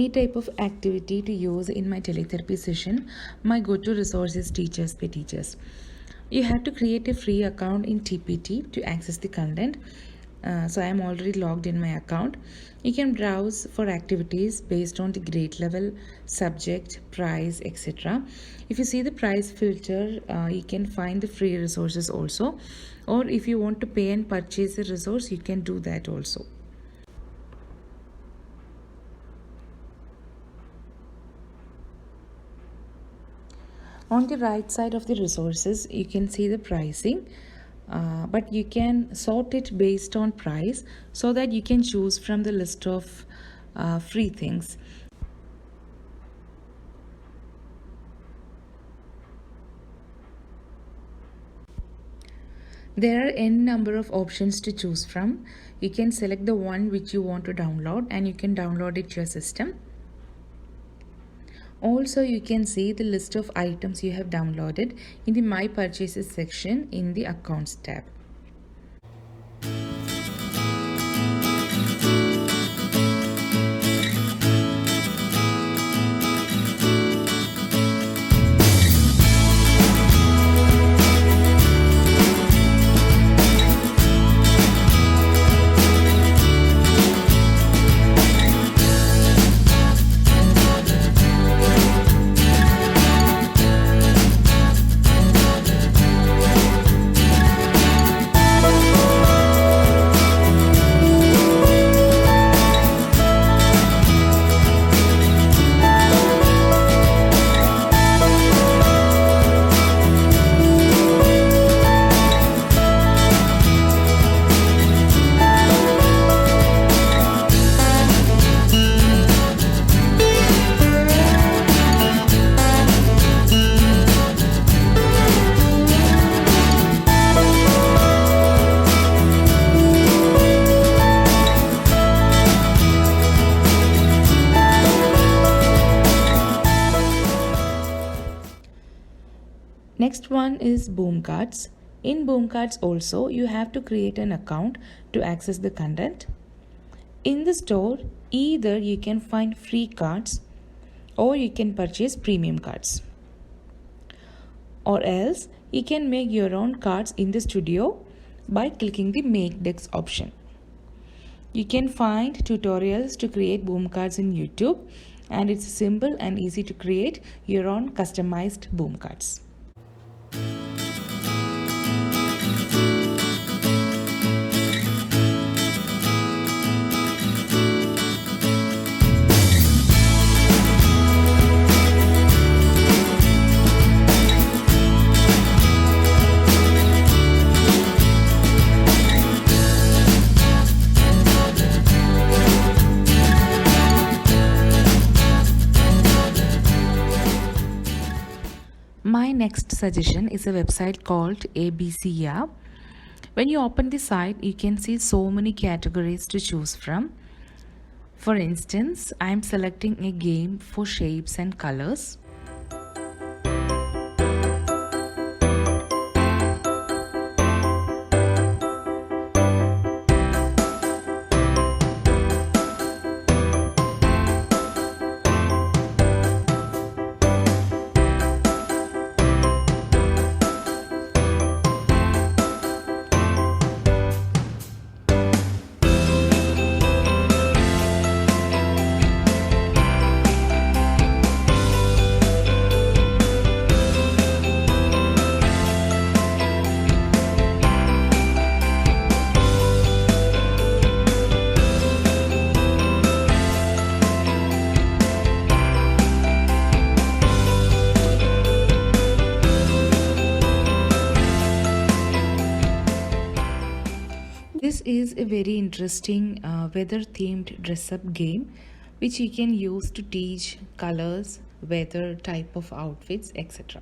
any type of activity to use in my teletherapy session, my go-to resource is Teachers by Teachers. You have to create a free account in TPT to access the content. So I am already logged in my account. You can browse for activities based on the grade level, subject, price, etc. If you see the price filter, you can find the free resources also. Or if you want to pay and purchase a resource, you can do that also. On the right side of the resources, you can see the pricing. But you can sort it based on price so that you can choose from the list of free things. There are n number of options to choose from. You can select the one which you want to download and you can download it to your system. Also, you can see the list of items you have downloaded in the My Purchases section in the Accounts tab. Next one is Boom Cards. In Boom Cards also, you have to create an account to access the content. In the store, either you can find free cards or you can purchase premium cards. Or else, you can make your own cards in the studio by clicking the Make Decks option. You can find tutorials to create boom cards in YouTube, and it's simple and easy to create your own customized boom cards. My next suggestion is a website called ABC App. When you open the site, you can see so many categories to choose from. For instance, I am selecting a game for shapes and colors. This is a very interesting weather themed dress up game which you can use to teach colors, weather, type of outfits, etc.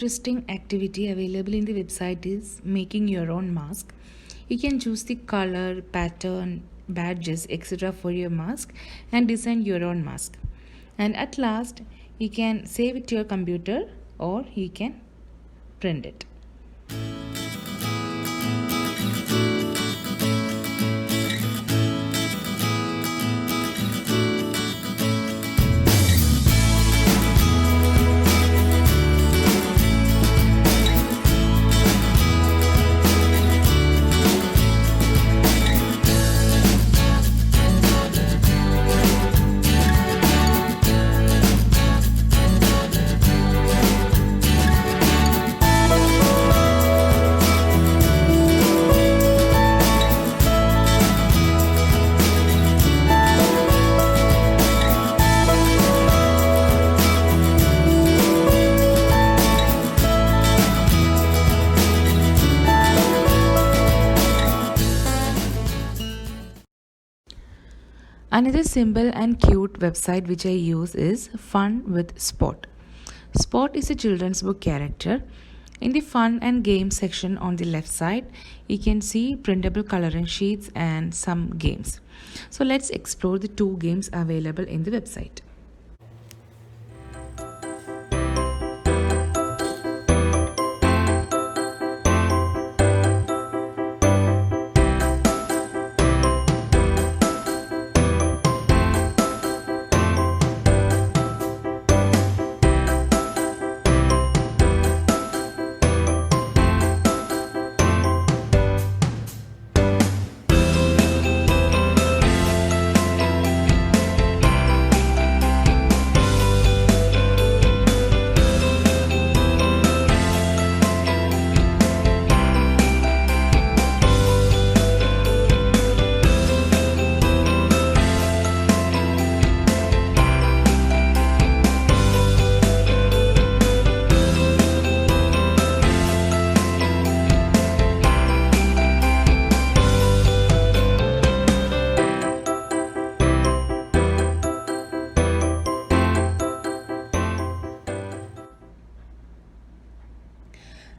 interesting activity available in the website is making your own mask. You can choose the color, pattern, badges, etc. for your mask and design your own mask. And at last, you can save it to your computer or you can print it. Another simple and cute website which I use is Fun with Spot. Spot is a children's book character. In the fun and game section on the left side, you can see printable coloring sheets and some games. So let's explore the two games available in the website.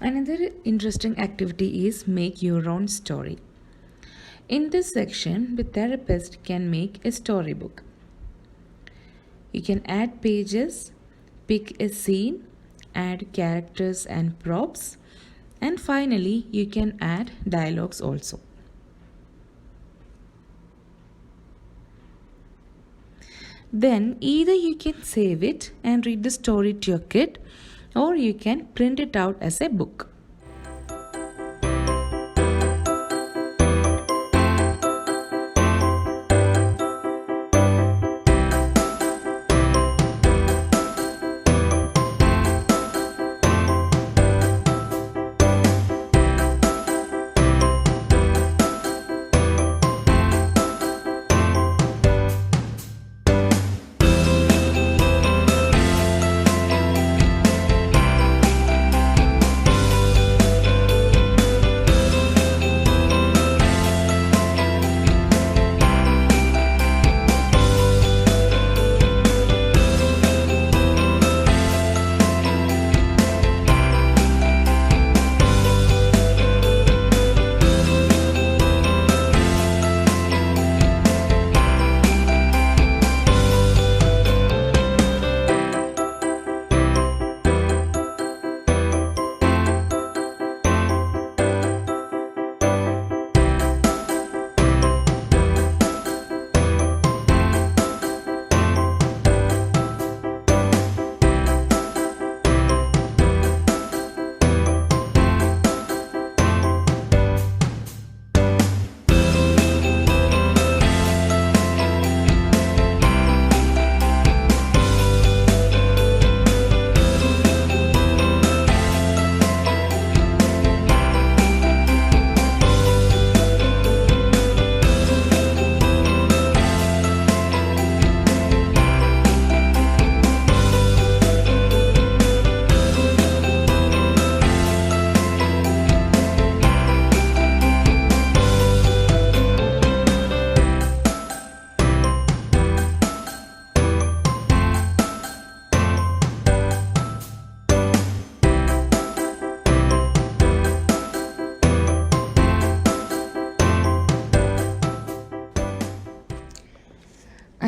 Another interesting activity is make your own story. In this section, the therapist can make a storybook. You can add pages, pick a scene, add characters and props, and finally, you can add dialogues also. Then either you can save it and read the story to your kid, or you can print it out as a book.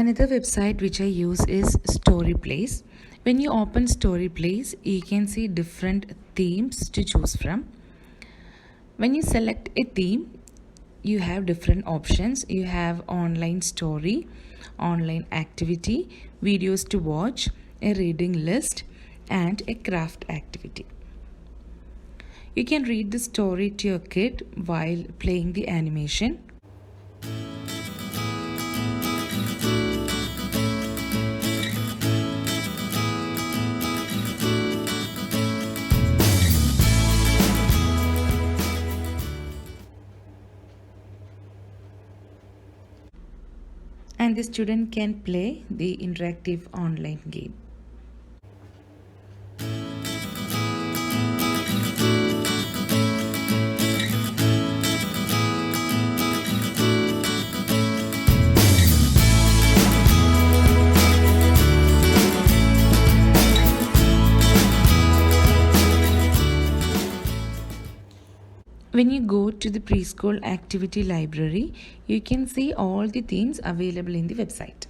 Another website which I use is Story Place. When you open Story Place, you can see different themes to choose from. When you select a theme, you have different options. You have online story, online activity, videos to watch, a reading list, and a craft activity. You can read the story to your kid while playing the animation. And the student can play the interactive online game. When you go to the preschool activity library, you can see all the themes available in the website.